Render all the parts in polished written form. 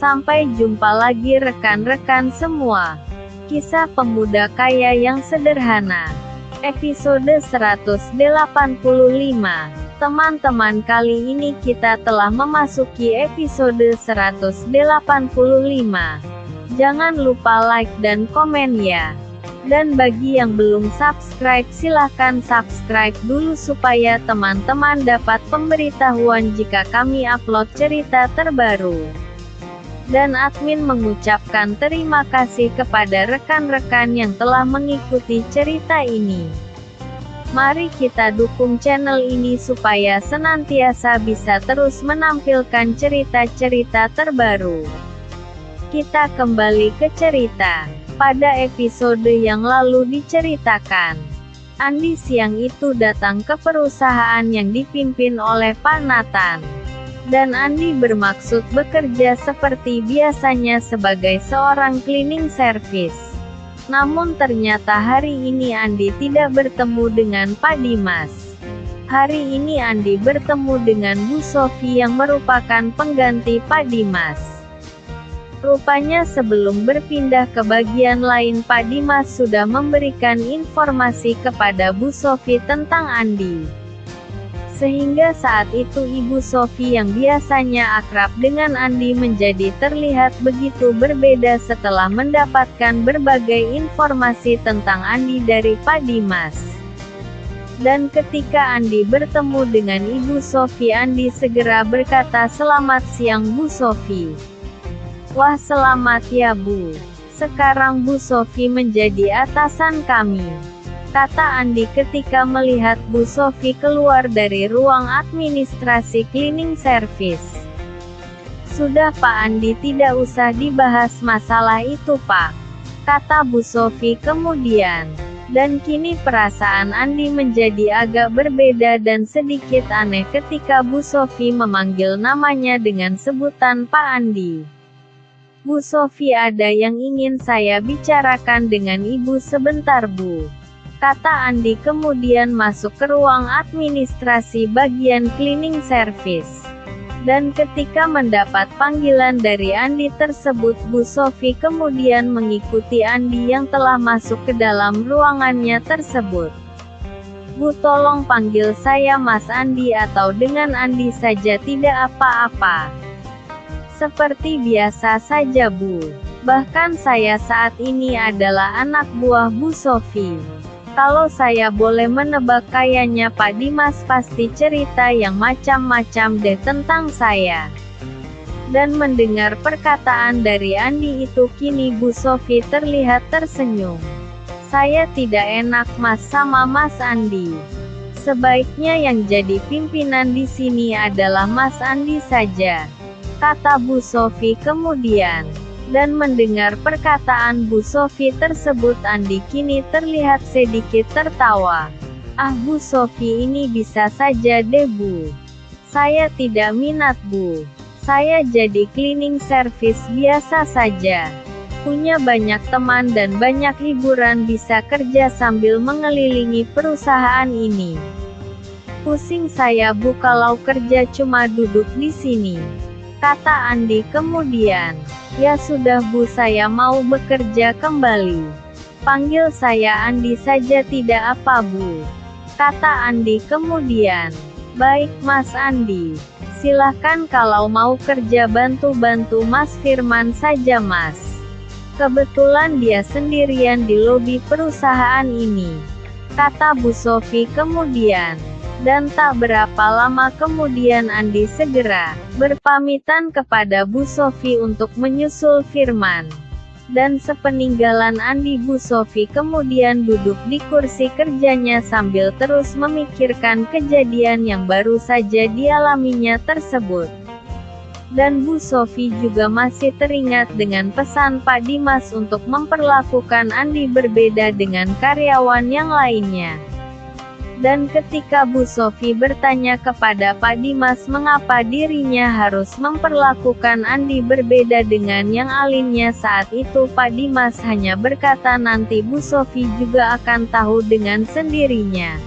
Sampai jumpa lagi rekan-rekan semua. Kisah pemuda kaya yang sederhana. Episode 185. Teman-teman, kali ini kita telah memasuki episode 185. Jangan lupa like dan komen ya. Dan bagi yang belum subscribe, silahkan subscribe dulu supaya teman-teman dapat pemberitahuan jika kami upload cerita terbaru. Dan admin mengucapkan terima kasih kepada rekan-rekan yang telah mengikuti cerita ini. Mari kita dukung channel ini supaya senantiasa bisa terus menampilkan cerita-cerita terbaru. Kita kembali ke cerita. Pada episode yang lalu diceritakan, Andi siang itu datang ke perusahaan yang dipimpin oleh Pak Nathan. Dan Andi bermaksud bekerja seperti biasanya sebagai seorang cleaning service. Namun ternyata hari ini Andi tidak bertemu dengan Pak Dimas. Hari ini Andi bertemu dengan Bu Sofi yang merupakan pengganti Pak Dimas. Rupanya sebelum berpindah ke bagian lain, Pak Dimas sudah memberikan informasi kepada Bu Sofi tentang Andi. Sehingga saat itu Ibu Sofi yang biasanya akrab dengan Andi menjadi terlihat begitu berbeda setelah mendapatkan berbagai informasi tentang Andi dari Pak Dimas. Dan ketika Andi bertemu dengan Ibu Sofi, Andi segera berkata, "Selamat siang Bu Sofi." "Wah, selamat ya Bu. Sekarang Bu Sofi menjadi atasan kami," kata Andi ketika melihat Bu Sofi keluar dari ruang administrasi cleaning service. "Sudah Pak Andi, tidak usah dibahas masalah itu Pak," kata Bu Sofi kemudian. Dan kini perasaan Andi menjadi agak berbeda dan sedikit aneh ketika Bu Sofi memanggil namanya dengan sebutan Pak Andi. "Bu Sofi, ada yang ingin saya bicarakan dengan Ibu sebentar Bu," kata Andi kemudian masuk ke ruang administrasi bagian cleaning service. Dan ketika mendapat panggilan dari Andi tersebut, Bu Sofi kemudian mengikuti Andi yang telah masuk ke dalam ruangannya tersebut. "Bu, tolong panggil saya Mas Andi atau dengan Andi saja, tidak apa-apa." "Seperti biasa saja Bu. Bahkan saya saat ini adalah anak buah Bu Sofi. Kalau saya boleh menebak, kayaknya Pak Dimas pasti cerita yang macam-macam deh tentang saya." Dan mendengar perkataan dari Andi itu, kini Bu Sofi terlihat tersenyum. "Saya tidak enak Mas sama Mas Andi. Sebaiknya yang jadi pimpinan di sini adalah Mas Andi saja," kata Bu Sofi kemudian. Dan mendengar perkataan Bu Sofi tersebut, Andi kini terlihat sedikit tertawa. "Ah Bu Sofi, ini bisa saja deh Bu. Saya tidak minat Bu. Saya jadi cleaning service biasa saja. Punya banyak teman dan banyak hiburan, bisa kerja sambil mengelilingi perusahaan ini. Pusing saya Bu kalau kerja cuma duduk di sini," kata Andi kemudian. "Ya sudah Bu, saya mau bekerja kembali. Panggil saya Andi saja tidak apa Bu," kata Andi kemudian. "Baik Mas Andi. Silahkan kalau mau kerja bantu-bantu Mas Firman saja Mas. Kebetulan dia sendirian di lobi perusahaan ini," kata Bu Sofi kemudian. Dan tak berapa lama kemudian Andi segera berpamitan kepada Bu Sofi untuk menyusul Firman. Dan sepeninggalan Andi, Bu Sofi kemudian duduk di kursi kerjanya sambil terus memikirkan kejadian yang baru saja dialaminya tersebut. Dan Bu Sofi juga masih teringat dengan pesan Pak Dimas untuk memperlakukan Andi berbeda dengan karyawan yang lainnya. Dan ketika Bu Sofi bertanya kepada Pak Dimas mengapa dirinya harus memperlakukan Andi berbeda dengan yang lainnya, saat itu Pak Dimas hanya berkata nanti Bu Sofi juga akan tahu dengan sendirinya.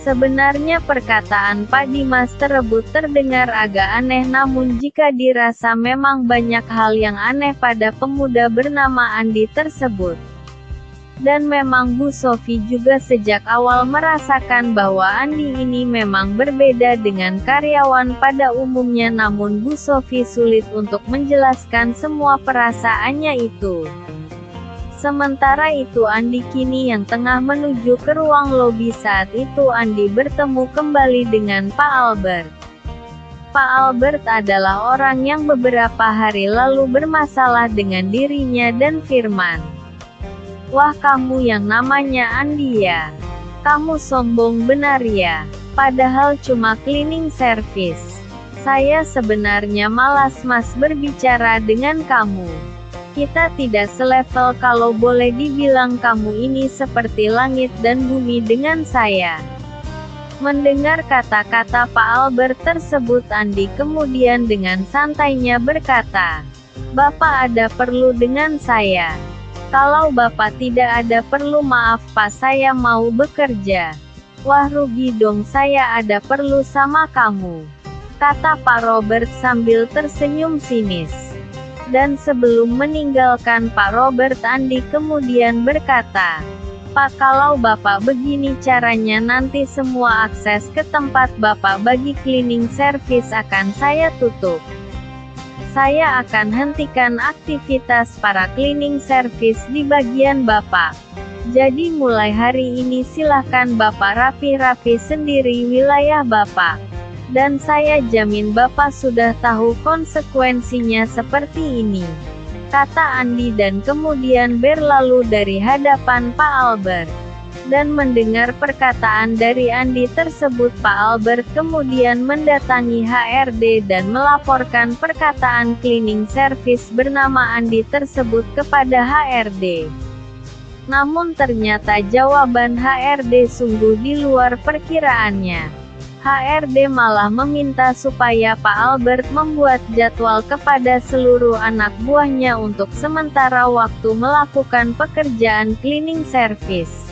Sebenarnya perkataan Pak Dimas tersebut terdengar agak aneh, namun jika dirasa memang banyak hal yang aneh pada pemuda bernama Andi tersebut. Dan memang Bu Sofi juga sejak awal merasakan bahwa Andi ini memang berbeda dengan karyawan pada umumnya, namun Bu Sofi sulit untuk menjelaskan semua perasaannya itu. Sementara itu Andi kini yang tengah menuju ke ruang lobi. Saat itu Andi bertemu kembali dengan Pak Albert. Pak Albert adalah orang yang beberapa hari lalu bermasalah dengan dirinya dan Firman. "Wah, kamu yang namanya Andi ya? Kamu sombong benar ya? Padahal cuma cleaning service. Saya sebenarnya malas Mas berbicara dengan kamu. Kita tidak selevel, kalau boleh dibilang kamu ini seperti langit dan bumi dengan saya." Mendengar kata-kata Pak Albert tersebut, Andi kemudian dengan santainya berkata, "Bapak ada perlu dengan saya? Kalau Bapak tidak ada perlu, maaf Pak, saya mau bekerja." "Wah, rugi dong, saya ada perlu sama kamu," kata Pak Robert sambil tersenyum sinis. Dan sebelum meninggalkan Pak Robert, Andi kemudian berkata, "Pak, kalau Bapak begini caranya, nanti semua akses ke tempat Bapak bagi cleaning service akan saya tutup. Saya akan hentikan aktivitas para cleaning service di bagian Bapak. Jadi mulai hari ini silahkan Bapak rapi-rapi sendiri wilayah Bapak. Dan saya jamin Bapak sudah tahu konsekuensinya seperti ini," kata Andi dan kemudian berlalu dari hadapan Pak Albert. Dan mendengar perkataan dari Andi tersebut, Pak Albert kemudian mendatangi HRD dan melaporkan perkataan cleaning service bernama Andi tersebut kepada HRD. Namun ternyata jawaban HRD sungguh di luar perkiraannya. HRD malah meminta supaya Pak Albert membuat jadwal kepada seluruh anak buahnya untuk sementara waktu melakukan pekerjaan cleaning service.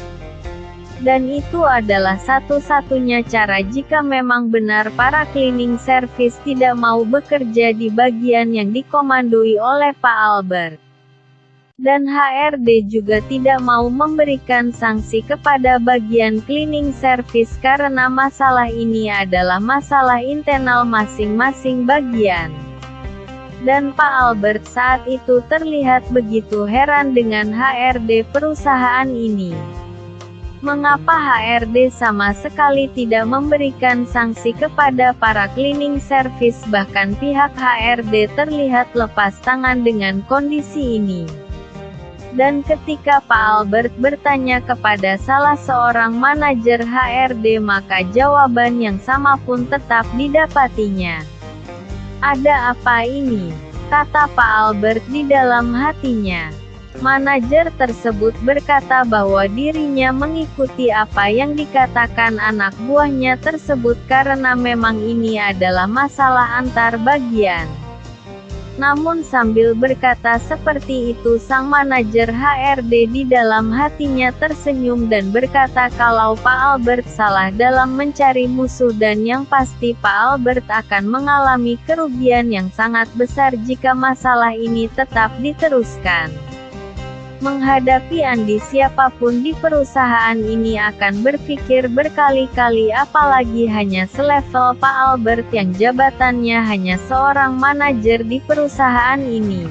Dan itu adalah satu-satunya cara jika memang benar para cleaning service tidak mau bekerja di bagian yang dikomandoi oleh Pak Albert. Dan HRD juga tidak mau memberikan sanksi kepada bagian cleaning service karena masalah ini adalah masalah internal masing-masing bagian. Dan Pak Albert saat itu terlihat begitu heran dengan HRD perusahaan ini. Mengapa HRD sama sekali tidak memberikan sanksi kepada para cleaning service, bahkan pihak HRD terlihat lepas tangan dengan kondisi ini. Dan ketika Pak Albert bertanya kepada salah seorang manajer HRD, maka jawaban yang sama pun tetap didapatinya. "Ada apa ini?" kata Pak Albert di dalam hatinya. Manajer tersebut berkata bahwa dirinya mengikuti apa yang dikatakan anak buahnya tersebut karena memang ini adalah masalah antar bagian. Namun sambil berkata seperti itu, sang manajer HRD di dalam hatinya tersenyum dan berkata kalau Pak Albert salah dalam mencari musuh, dan yang pasti Pak Albert akan mengalami kerugian yang sangat besar jika masalah ini tetap diteruskan. Menghadapi Andi, siapapun di perusahaan ini akan berpikir berkali-kali, apalagi hanya selevel Pak Albert yang jabatannya hanya seorang manajer di perusahaan ini.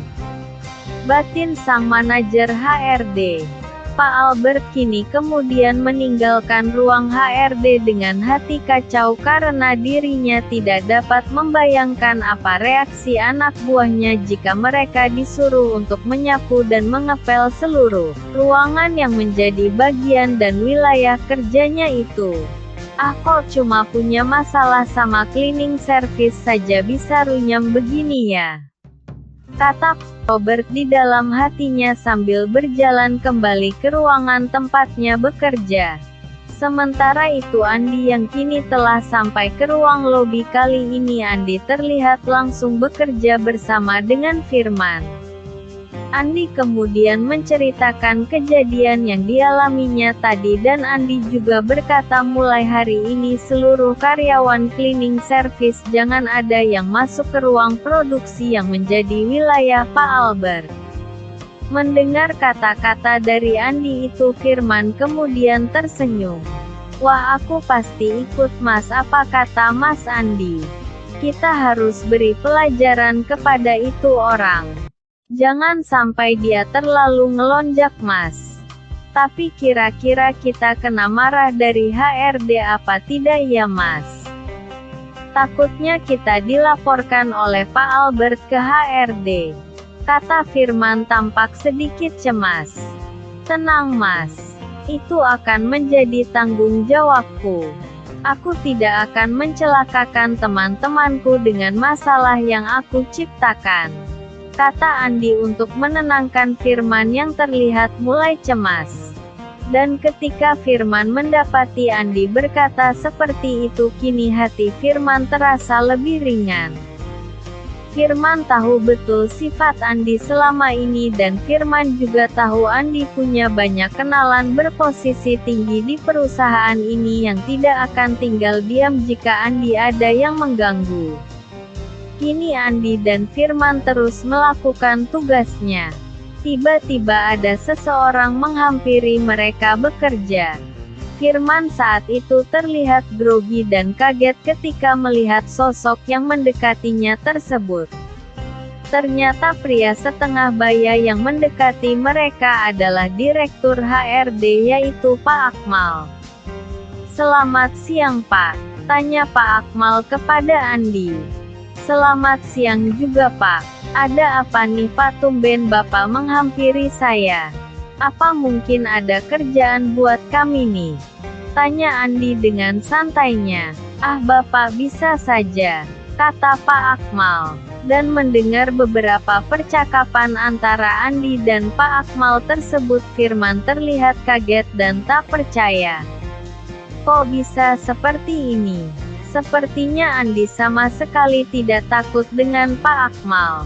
Batin sang manajer HRD, Pak Albert kini kemudian meninggalkan ruang HRD dengan hati kacau karena dirinya tidak dapat membayangkan apa reaksi anak buahnya jika mereka disuruh untuk menyapu dan mengepel seluruh ruangan yang menjadi bagian dan wilayah kerjanya itu. "Ah, kok cuma punya masalah sama cleaning service saja bisa runyam begini ya?" kata Robert di dalam hatinya sambil berjalan kembali ke ruangan tempatnya bekerja. Sementara itu Andi yang kini telah sampai ke ruang lobi, kali ini Andi terlihat langsung bekerja bersama dengan Firman. Andi kemudian menceritakan kejadian yang dialaminya tadi dan Andi juga berkata mulai hari ini seluruh karyawan cleaning service jangan ada yang masuk ke ruang produksi yang menjadi wilayah Pak Albert. Mendengar kata-kata dari Andi itu Firman kemudian tersenyum. Wah aku pasti ikut Mas, apa kata Mas Andi? Kita harus beri pelajaran kepada itu orang. Jangan sampai dia terlalu ngelonjak Mas. Tapi kira-kira kita kena marah dari HRD apa tidak ya Mas? Takutnya kita dilaporkan oleh Pak Albert ke HRD. Kata Firman tampak sedikit cemas. Tenang Mas. Itu akan menjadi tanggung jawabku. Aku tidak akan mencelakakan teman-temanku dengan masalah yang aku ciptakan. Kata Andi untuk menenangkan Firman yang terlihat mulai cemas. Dan ketika Firman mendapati Andi berkata seperti itu kini hati Firman terasa lebih ringan. Firman tahu betul sifat Andi selama ini dan Firman juga tahu Andi punya banyak kenalan berposisi tinggi di perusahaan ini yang tidak akan tinggal diam jika Andi ada yang mengganggu. Kini Andi dan Firman terus melakukan tugasnya. Tiba-tiba ada seseorang menghampiri mereka bekerja. Firman saat itu terlihat grogi dan kaget ketika melihat sosok yang mendekatinya tersebut. Ternyata pria setengah baya yang mendekati mereka adalah Direktur HRD yaitu Pak Akmal. Selamat siang Pak, tanya Pak Akmal kepada Andi. Selamat siang juga Pak. Ada apa nih Pak tumben Bapak menghampiri saya? Apa mungkin ada kerjaan buat kami nih? Tanya Andi dengan santainya. Ah Bapak bisa saja, kata Pak Akmal. Dan mendengar beberapa percakapan antara Andi dan Pak Akmal tersebut Firman terlihat kaget dan tak percaya. Kok bisa seperti ini? Sepertinya Andi sama sekali tidak takut dengan Pak Akmal.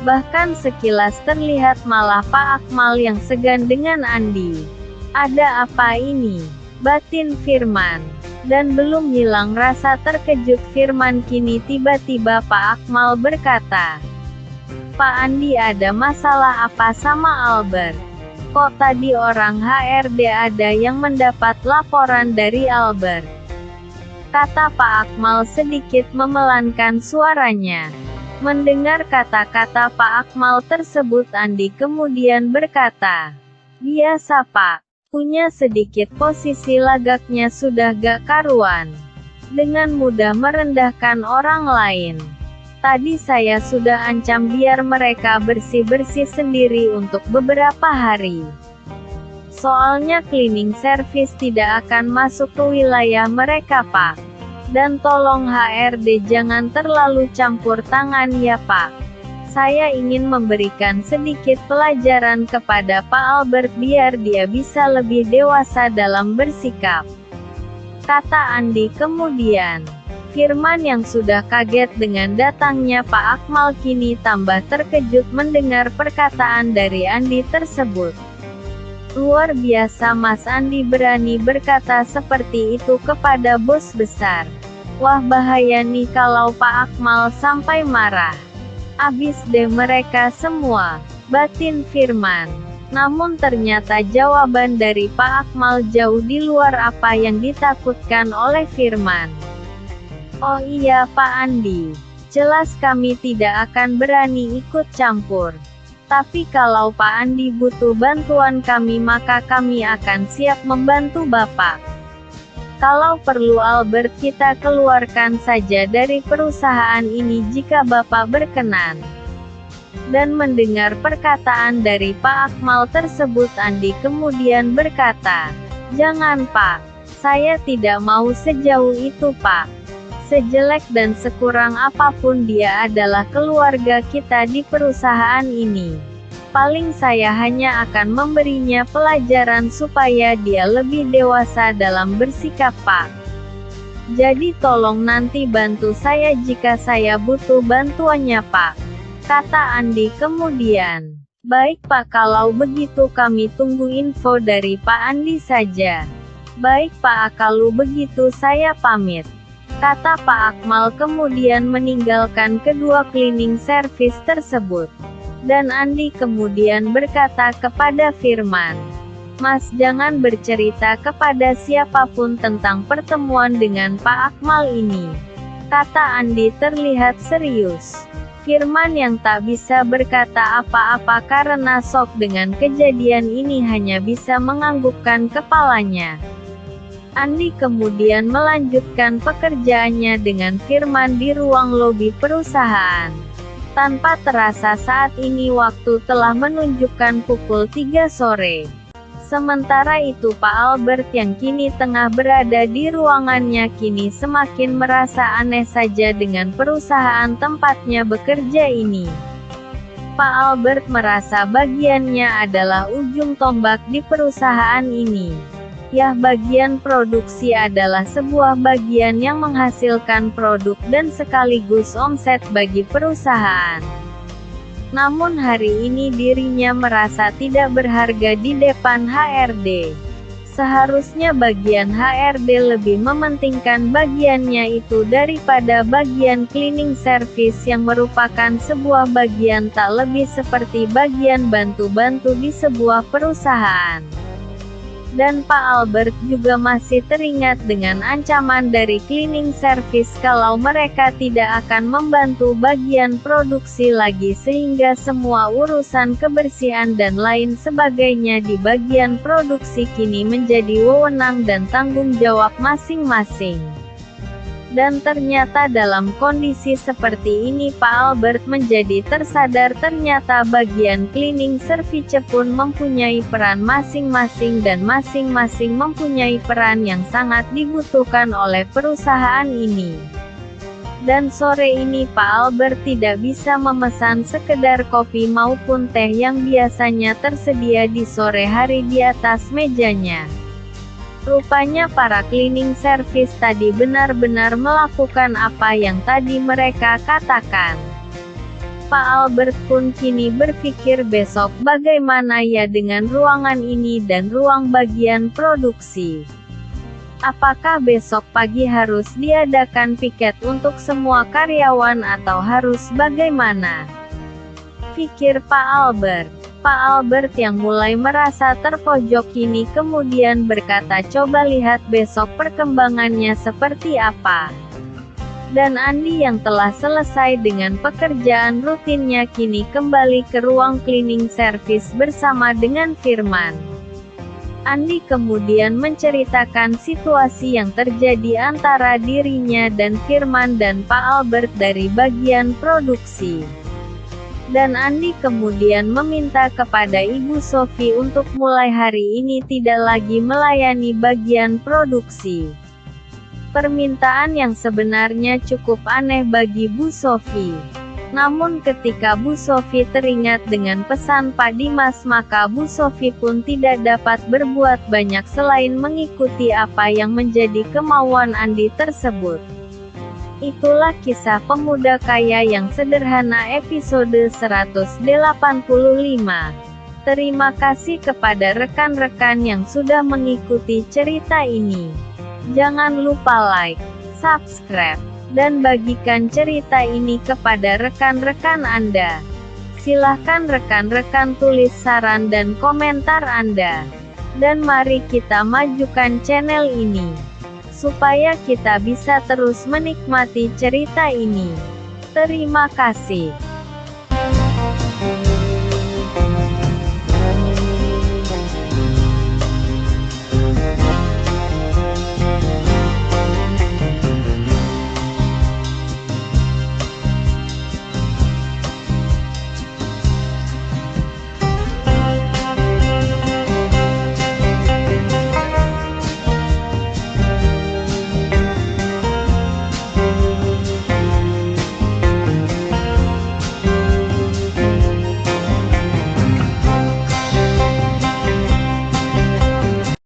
Bahkan sekilas terlihat malah Pak Akmal yang segan dengan Andi. Ada apa ini? Batin Firman. Dan belum hilang rasa terkejut Firman kini tiba-tiba Pak Akmal berkata, Pak Andi ada masalah apa sama Albert? Kok tadi orang HRD ada yang mendapat laporan dari Albert? Kata Pak Akmal sedikit memelankan suaranya. Mendengar kata-kata Pak Akmal tersebut Andi kemudian berkata, biasa Pak, punya sedikit posisi lagaknya sudah gak karuan. Dengan mudah merendahkan orang lain. Tadi saya sudah ancam biar mereka bersih-bersih sendiri untuk beberapa hari. Soalnya cleaning service tidak akan masuk ke wilayah mereka Pak. Dan tolong HRD jangan terlalu campur tangan ya Pak. Saya ingin memberikan sedikit pelajaran kepada Pak Albert biar dia bisa lebih dewasa dalam bersikap. Kata Andi kemudian. Firman yang sudah kaget dengan datangnya Pak Akmal kini tambah terkejut mendengar perkataan dari Andi tersebut. Luar biasa Mas Andi berani berkata seperti itu kepada bos besar. Wah bahaya nih kalau Pak Akmal sampai marah. Abis deh mereka semua, batin Firman. Namun ternyata jawaban dari Pak Akmal jauh di luar apa yang ditakutkan oleh Firman. Oh iya Pak Andi, jelas kami tidak akan berani ikut campur. Tapi kalau Pak Andi butuh bantuan kami maka kami akan siap membantu Bapak. Kalau perlu Albert kita keluarkan saja dari perusahaan ini jika Bapak berkenan. Dan mendengar perkataan dari Pak Akmal tersebut Andi kemudian berkata, jangan Pak, saya tidak mau sejauh itu Pak. Sejelek dan sekurang apapun dia adalah keluarga kita di perusahaan ini. Paling saya hanya akan memberinya pelajaran supaya dia lebih dewasa dalam bersikap Pak. Jadi tolong nanti bantu saya jika saya butuh bantuannya Pak. Kata Andi kemudian. Baik Pak, kalau begitu kami tunggu info dari Pak Andi saja. Baik Pak, kalau begitu saya pamit, kata Pak Akmal kemudian meninggalkan kedua cleaning service tersebut. Dan Andi kemudian berkata kepada Firman, "Mas, jangan bercerita kepada siapapun tentang pertemuan dengan Pak Akmal ini," kata Andi terlihat serius. Firman yang tak bisa berkata apa-apa karena shock dengan kejadian ini hanya bisa menganggukkan kepalanya. Andi kemudian melanjutkan pekerjaannya dengan Firman di ruang lobi perusahaan. Tanpa terasa saat ini waktu telah menunjukkan pukul 3 sore. Sementara itu Pak Albert yang kini tengah berada di ruangannya kini semakin merasa aneh saja dengan perusahaan tempatnya bekerja ini. Pak Albert merasa bagiannya adalah ujung tombak di perusahaan ini. Ya, bagian produksi adalah sebuah bagian yang menghasilkan produk dan sekaligus omset bagi perusahaan. Namun hari ini dirinya merasa tidak berharga di depan HRD. Seharusnya bagian HRD lebih mementingkan bagiannya itu daripada bagian cleaning service yang merupakan sebuah bagian tak lebih seperti bagian bantu-bantu di sebuah perusahaan. Dan Pak Albert juga masih teringat dengan ancaman dari cleaning service kalau mereka tidak akan membantu bagian produksi lagi sehingga semua urusan kebersihan dan lain sebagainya di bagian produksi kini menjadi wewenang dan tanggung jawab masing-masing. Dan ternyata dalam kondisi seperti ini Pak Albert menjadi tersadar ternyata bagian cleaning service pun mempunyai peran masing-masing dan masing-masing mempunyai peran yang sangat dibutuhkan oleh perusahaan ini. Dan sore ini Pak Albert tidak bisa memesan sekedar kopi maupun teh yang biasanya tersedia di sore hari di atas mejanya. Rupanya para cleaning service tadi benar-benar melakukan apa yang tadi mereka katakan. Pak Albert pun kini berpikir besok bagaimana ya dengan ruangan ini dan ruang bagian produksi. Apakah besok pagi harus diadakan piket untuk semua karyawan atau harus bagaimana? Pikir Pak Albert. Pak Albert yang mulai merasa terpojok kini kemudian berkata, "Coba lihat besok perkembangannya seperti apa." Dan Andi yang telah selesai dengan pekerjaan rutinnya kini kembali ke ruang cleaning service bersama dengan Firman. Andi kemudian menceritakan situasi yang terjadi antara dirinya dan Firman dan Pak Albert dari bagian produksi. Dan Andi kemudian meminta kepada Ibu Sophie untuk mulai hari ini tidak lagi melayani bagian produksi. Permintaan yang sebenarnya cukup aneh bagi Bu Sophie. Namun ketika Bu Sophie teringat dengan pesan Pak Dimas maka Bu Sophie pun tidak dapat berbuat banyak selain mengikuti apa yang menjadi kemauan Andi tersebut. Itulah kisah pemuda kaya yang sederhana episode 185. Terima kasih kepada rekan-rekan yang sudah mengikuti cerita ini. Jangan lupa like, subscribe, dan bagikan cerita ini kepada rekan-rekan Anda. Silahkan rekan-rekan tulis saran dan komentar Anda. Dan mari kita majukan channel ini supaya kita bisa terus menikmati cerita ini. Terima kasih.